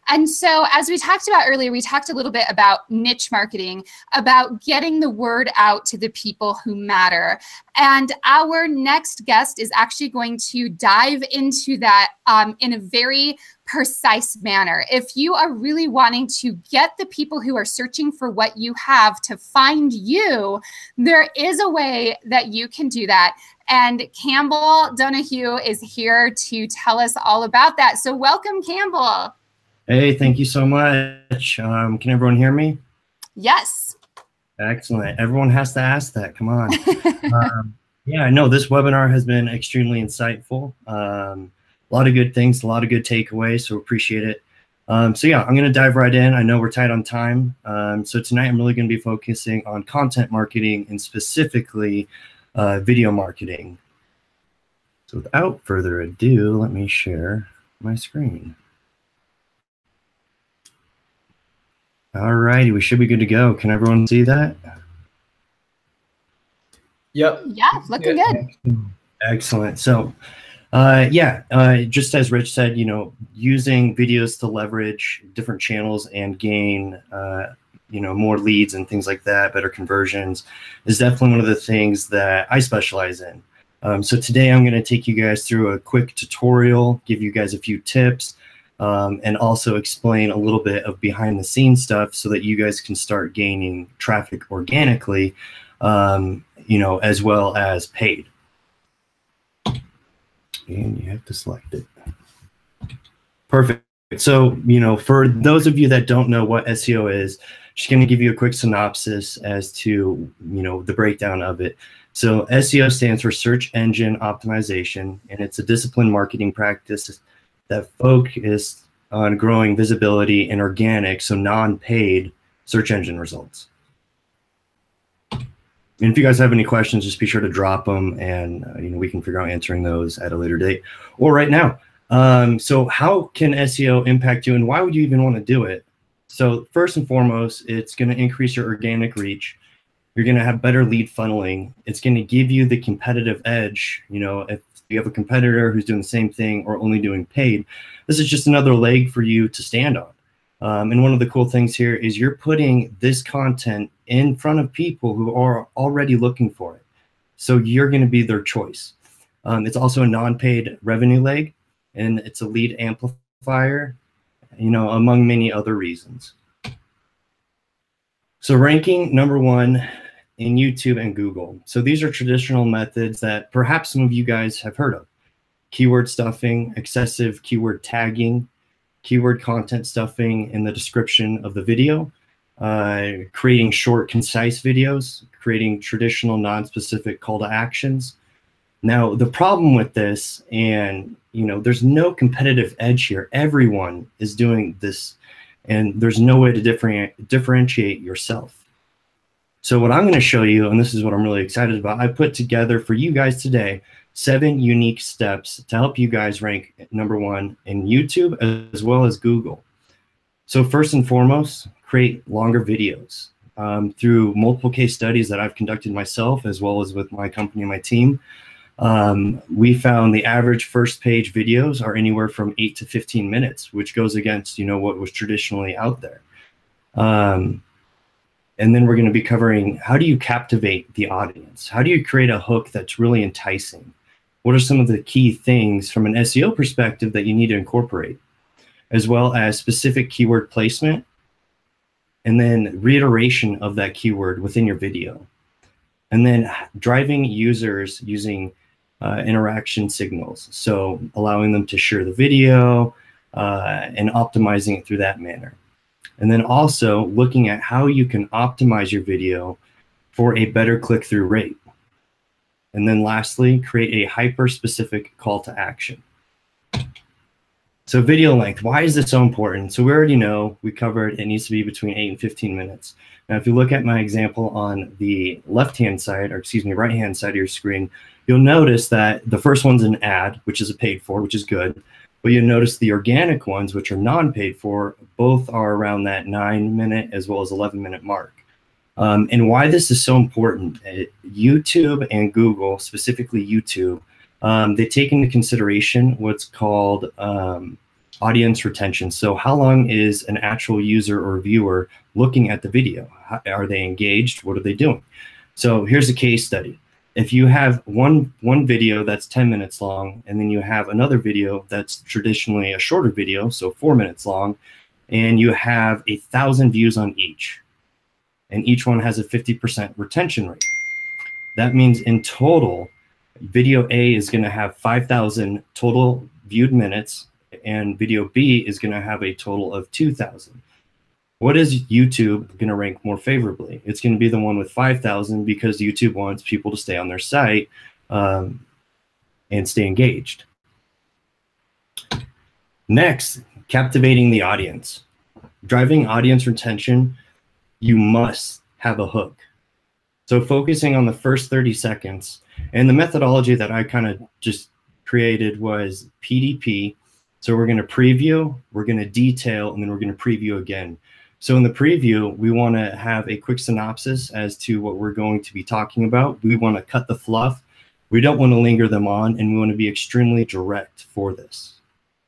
And so as we talked about earlier, we talked a little bit about niche marketing, about getting the word out to the people who matter. And our next guest is actually going to dive into that in a very precise manner. If you are really wanting to get the people who are searching for what you have to find you, there is a way that you can do that. And Campbell Donahue is here to tell us all about that. So welcome, Campbell. Hey, thank you so much. Can everyone hear me? Yes. Excellent. Everyone has to ask that. Come on. Yeah, I know this webinar has been extremely insightful. A lot of good things, a lot of good takeaways, so appreciate it. So yeah, I'm going to dive right in. I know we're tight on time. So tonight I'm really going to be focusing on content marketing and specifically video marketing. So without further ado, let me share my screen. All righty, we should be good to go. Can everyone see that? Yep. Yeah, looking good. Excellent. So, just as Rich said, you know, using videos to leverage different channels and gain, you know, more leads and things like that, better conversions, is definitely one of the things that I specialize in. So today I'm going to take you guys through a quick tutorial, give you guys a few tips, and also explain a little bit of behind the scenes stuff so that you guys can start gaining traffic organically, you know, as well as paid. And you have to select it. Perfect. So, you know, for those of you that don't know what SEO is, just going to give you a quick synopsis as to, you know, the breakdown of it. So SEO stands for search engine optimization, and it's a disciplined marketing practice that focus on growing visibility in organic, so non-paid search engine results. And if you guys have any questions, just be sure to drop them, and you know, we can figure out answering those at a later date or right now. So how can SEO impact you, and why would you even want to do it? So first and foremost, it's going to increase your organic reach. You're going to have better lead funneling. It's going to give you the competitive edge. You know, if you have a competitor who's doing the same thing or only doing paid, this is just another leg for you to stand on. And one of the cool things here is you're putting this content in front of people who are already looking for it. So you're going to be their choice. It's also a non-paid revenue leg, and it's a lead amplifier, you know, among many other reasons. So ranking #1 in YouTube and Google. So these are traditional methods that perhaps some of you guys have heard of. Keyword stuffing, excessive keyword tagging, keyword content stuffing in the description of the video, creating short, concise videos, creating traditional non-specific call to actions. Now, the problem with this, and you know, there's no competitive edge here. Everyone is doing this, and there's no way to differentiate yourself. So what I'm going to show you, and this is what I'm really excited about, I put together for you guys today 7 unique steps to help you guys rank #1 in YouTube as well as Google. So first and foremost, create longer videos. Through multiple case studies that I've conducted myself as well as with my company and my team, we found the average first page videos are anywhere from 8 to 15 minutes, which goes against, you know, what was traditionally out there. And then we're going to be covering, how do you captivate the audience? How do you create a hook that's really enticing? What are some of the key things from an SEO perspective that you need to incorporate, as well as specific keyword placement, and then reiteration of that keyword within your video. And then driving users using interaction signals. So allowing them to share the video and optimizing it through that manner. And then also looking at how you can optimize your video for a better click-through rate. And then lastly, create a hyper-specific call to action. So video length, why is this so important? So we already know, we covered it needs to be between 8 and 15 minutes. Now, if you look at my example on the left-hand side, or excuse me, right-hand side of your screen, you'll notice that the first one's an ad, which is a paid for, which is good. But you'll notice the organic ones, which are non-paid for, both are around that 9-minute as well as 11-minute mark. And why this is so important, YouTube and Google, specifically YouTube, they take into consideration what's called Audience retention. So how long is an actual user or viewer looking at the video? Are they engaged? What are they doing? So here's a case study. If you have one video that's 10 minutes long, and then you have another video that's traditionally a shorter video, so 4 minutes long, and you have 1,000 views on each, and each one has a 50% retention rate. That means in total, video A is going to have 5,000 total viewed minutes, and video B is going to have a total of 2,000. What is YouTube going to rank more favorably? It's going to be the one with 5,000 because YouTube wants people to stay on their site and stay engaged. Next, captivating the audience. Driving audience retention, you must have a hook. So focusing on the first 30 seconds, and the methodology that I kind of just created was PDP. So we're going to preview, we're going to detail, and then we're going to preview again. So in the preview, we want to have a quick synopsis as to what we're going to be talking about. We want to cut the fluff. We don't want to linger them on, and we want to be extremely direct for this.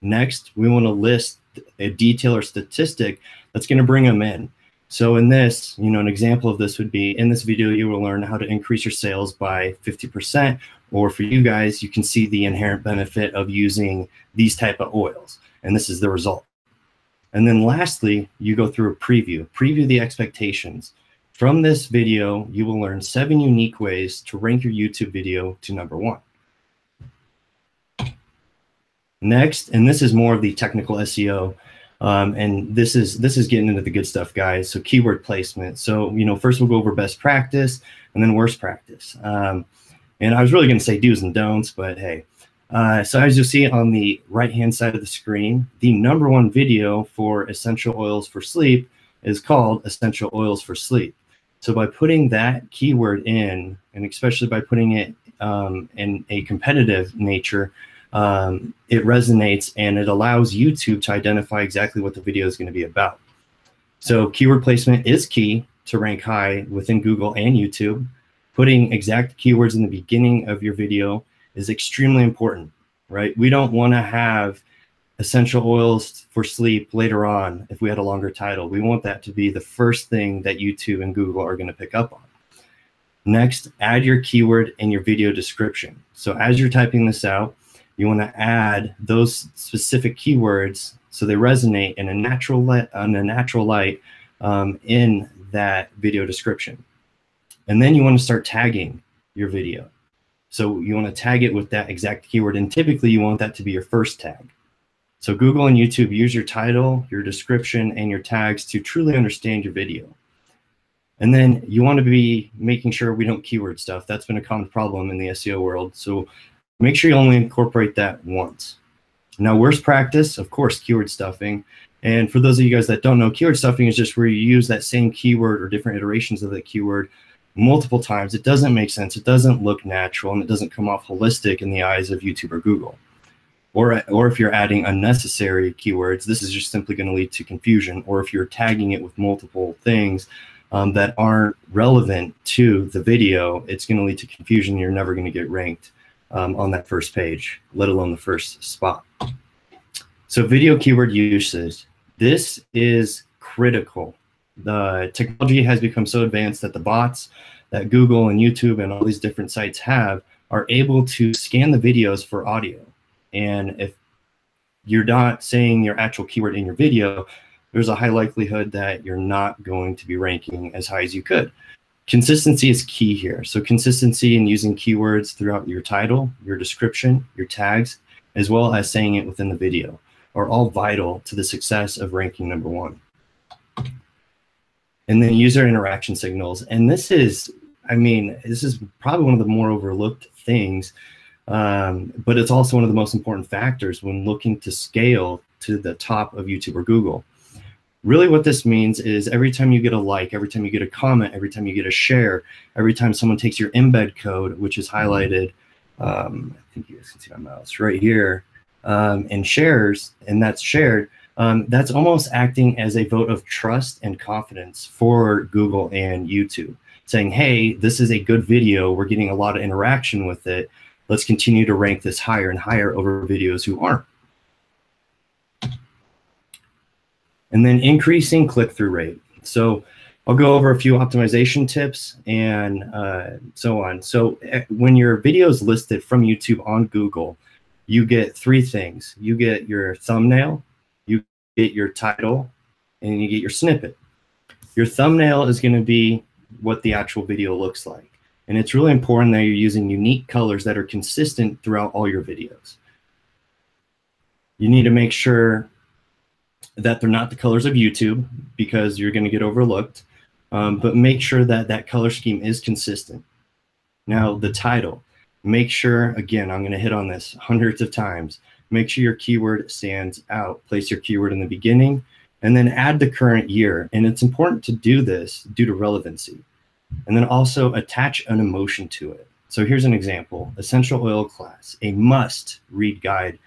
Next, we want to list a detail or statistic that's going to bring them in. So in this, an example of this would be, in this video, you will learn how to increase your sales by 50%, or for you guys, you can see the inherent benefit of using these type of oils, and this is the result. And then lastly, you go through a preview the expectations. From this video, you will learn 7 unique ways to rank your YouTube video to #1. Next, and this is more of the technical SEO, and this is getting into the good stuff, guys. So keyword placement. So, first we'll go over best practice and then worst practice. And I was really going to say do's and don'ts, but hey. So as you'll see on the right-hand side of the screen, the #1 video for essential oils for sleep is called Essential Oils for Sleep. So by putting that keyword in, and especially by putting it in a competitive nature, it resonates and it allows YouTube to identify exactly what the video is going to be about. So keyword placement is key to rank high within Google and YouTube. Putting exact keywords in the beginning of your video is extremely important, right? We don't want to have essential oils for sleep later on if we had a longer title. We want that to be the first thing that YouTube and Google are going to pick up on. Next, add your keyword in your video description. So as you're typing this out, you want to add those specific keywords so they resonate in a natural light in that video description. And then you want to start tagging your video. So you want to tag it with that exact keyword, and typically you want that to be your first tag. So Google and YouTube use your title, your description, and your tags to truly understand your video. And then you want to be making sure we don't keyword stuff. That's been a common problem in the SEO world. So make sure you only incorporate that once. Now, worst practice, of course, keyword stuffing. And for those of you guys that don't know, keyword stuffing is just where you use that same keyword or different iterations of that keyword multiple times. It doesn't make sense. It doesn't look natural, and it doesn't come off holistic in the eyes of YouTube or Google. Or if you're adding unnecessary keywords, this is just simply going to lead to confusion. Or if you're tagging it with multiple things that aren't relevant to the video, it's going to lead to confusion. You're never going to get ranked on that first page, let alone the first spot. So video keyword usage. This is critical. The technology has become so advanced that the bots that Google and YouTube and all these different sites have are able to scan the videos for audio. And if you're not saying your actual keyword in your video, there's a high likelihood that you're not going to be ranking as high as you could. Consistency is key here. So consistency in using keywords throughout your title, your description, your tags, as well as saying it within the video are all vital to the success of ranking #1. And then user interaction signals. And this is, this is probably one of the more overlooked things, but it's also one of the most important factors when looking to scale to the top of YouTube or Google. Really what this means is every time you get a like, every time you get a comment, every time you get a share, every time someone takes your embed code, which is highlighted, I think you guys can see my mouse right here, and shares, and that's shared, that's almost acting as a vote of trust and confidence for Google and YouTube, saying, hey, this is a good video. We're getting a lot of interaction with it. Let's continue to rank this higher and higher over videos who aren't. And then increasing click-through rate. So I'll go over a few optimization tips and so on. So when your video is listed from YouTube on Google, you get three things. You get your thumbnail, you get your title, and you get your snippet. Your thumbnail is going to be what the actual video looks like. And it's really important that you're using unique colors that are consistent throughout all your videos. You need to make sure that they're not the colors of YouTube because you're going to get overlooked. But make sure that that color scheme is consistent. Now, the title, make sure, again, I'm going to hit on this hundreds of times. Make sure your keyword stands out. Place your keyword in the beginning and then add the current year. And it's important to do this due to relevancy. And then also attach an emotion to it. So here's an example, essential oil class, a must read guide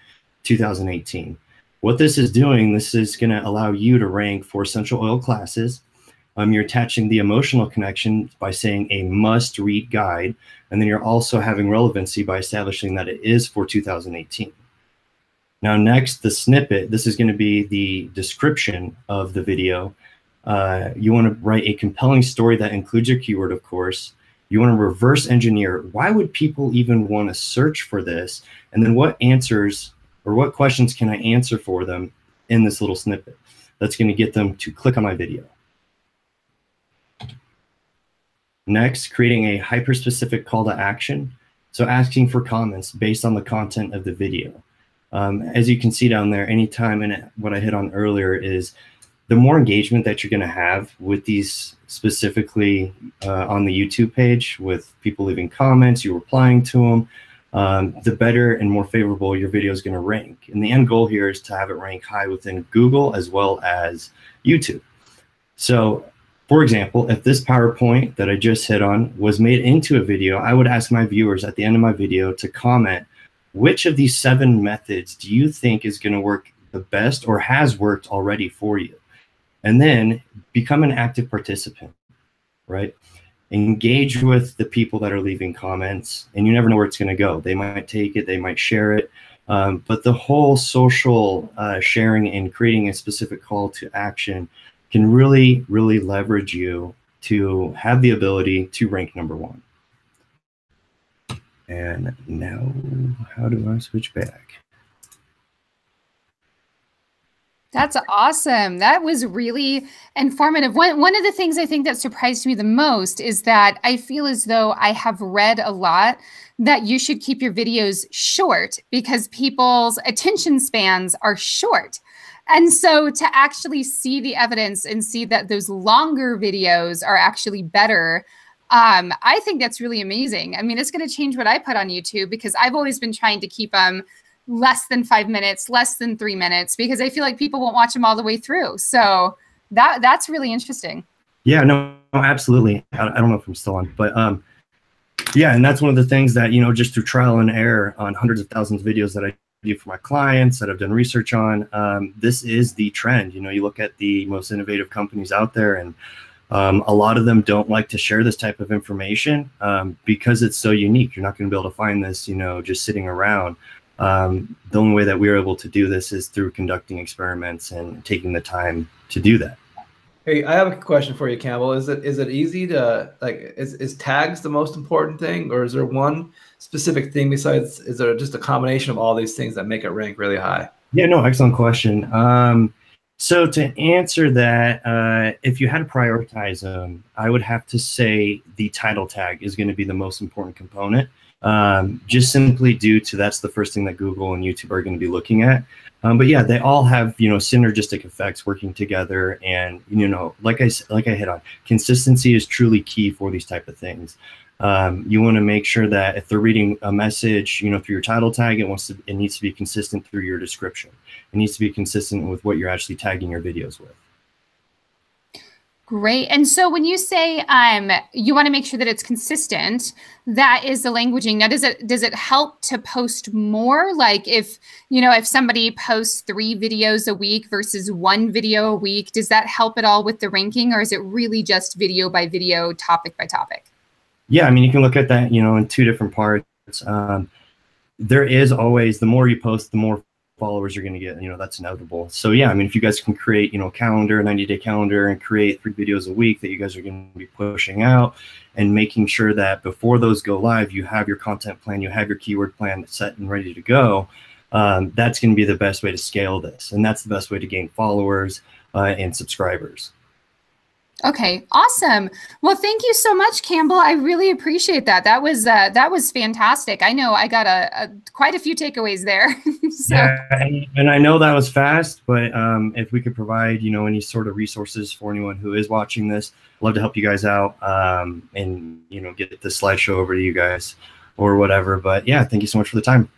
2018. What this is doing, this is going to allow you to rank for essential oil classes. You're attaching the emotional connection by saying a must read guide. And then you're also having relevancy by establishing that it is for 2018. Now, next, the snippet. This is going to be the description of the video. You want to write a compelling story that includes your keyword, of course. You want to reverse engineer. Why would people even want to search for this? And then what answers or what questions can I answer for them in this little snippet that's going to get them to click on my video? Next, creating a hyper-specific call to action. So asking for comments based on the content of the video. As you can see down there, anytime, and what I hit on earlier is the more engagement that you're going to have with these specifically on the YouTube page with people leaving comments, you replying to them, the better and more favorable your video is going to rank. And the end goal here is to have it rank high within Google as well as YouTube. So, for example, if this PowerPoint that I just hit on was made into a video, I would ask my viewers at the end of my video to comment, which of these 7 methods do you think is going to work the best or has worked already for you? And then become an active participant, right? Engage with the people that are leaving comments, and you never know where it's going to go. They might take it, they might share it. But the whole social sharing and creating a specific call to action can really, really leverage you to have the ability to rank #1. And now, how do I switch back? That's awesome. That was really informative. One of the things I think that surprised me the most is that I feel as though I have read a lot that you should keep your videos short because people's attention spans are short. And so to actually see the evidence and see that those longer videos are actually better, I think that's really amazing. I mean, it's going to change what I put on YouTube because I've always been trying to keep them less than 5 minutes, less than 3 minutes, because I feel like people won't watch them all the way through. So that's really interesting. Yeah, no, absolutely. I don't know if I'm still on, but yeah, and that's one of the things that, you know, just through trial and error on hundreds of thousands of videos that I do for my clients that I've done research on, this is the trend. You know, you look at the most innovative companies out there, and a lot of them don't like to share this type of information because it's so unique. You're not going to be able to find this, you know, just sitting around. The only way that we're able to do this is through conducting experiments and taking the time to do that. Hey, I have a question for you, Campbell. Is it easy to, like, is tags the most important thing, or is there one specific thing besides, is there just a combination of all these things that make it rank really high? Yeah, no, excellent question. So to answer that, if you had to prioritize them, I would have to say the title tag is going to be the most important component, just simply due to that's the first thing that Google and YouTube are going to be looking at. But yeah, they all have, you know, synergistic effects working together. And, you know, like I hit on, consistency is truly key for these type of things. You want to make sure that if they're reading a message, you know, through your title tag, it needs to be consistent through your description. It needs to be consistent with what you're actually tagging your videos with. Great. And so when you say you want to make sure that it's consistent, that is the languaging. Now, does it help to post more? Like if somebody posts 3 videos a week versus 1 video a week, does that help at all with the ranking, or is it really just video by video, topic by topic? Yeah, I mean, you can look at that, you know, in 2 different parts. There is always, the more you post, the more followers you're going to get, that's inevitable. So yeah, I mean, if you guys can create, a calendar, a 90-day calendar, and create 3 videos a week that you guys are going to be pushing out, and making sure that before those go live, you have your content plan, you have your keyword plan set and ready to go. That's going to be the best way to scale this. And that's the best way to gain followers and subscribers. Okay, awesome. Well, thank you so much, Campbell. I really appreciate that. That was fantastic. I know I got quite a few takeaways there. So. Yeah, and I know that was fast, but if we could provide, any sort of resources for anyone who is watching this, I'd love to help you guys out and, get the slideshow over to you guys or whatever. But yeah, thank you so much for the time.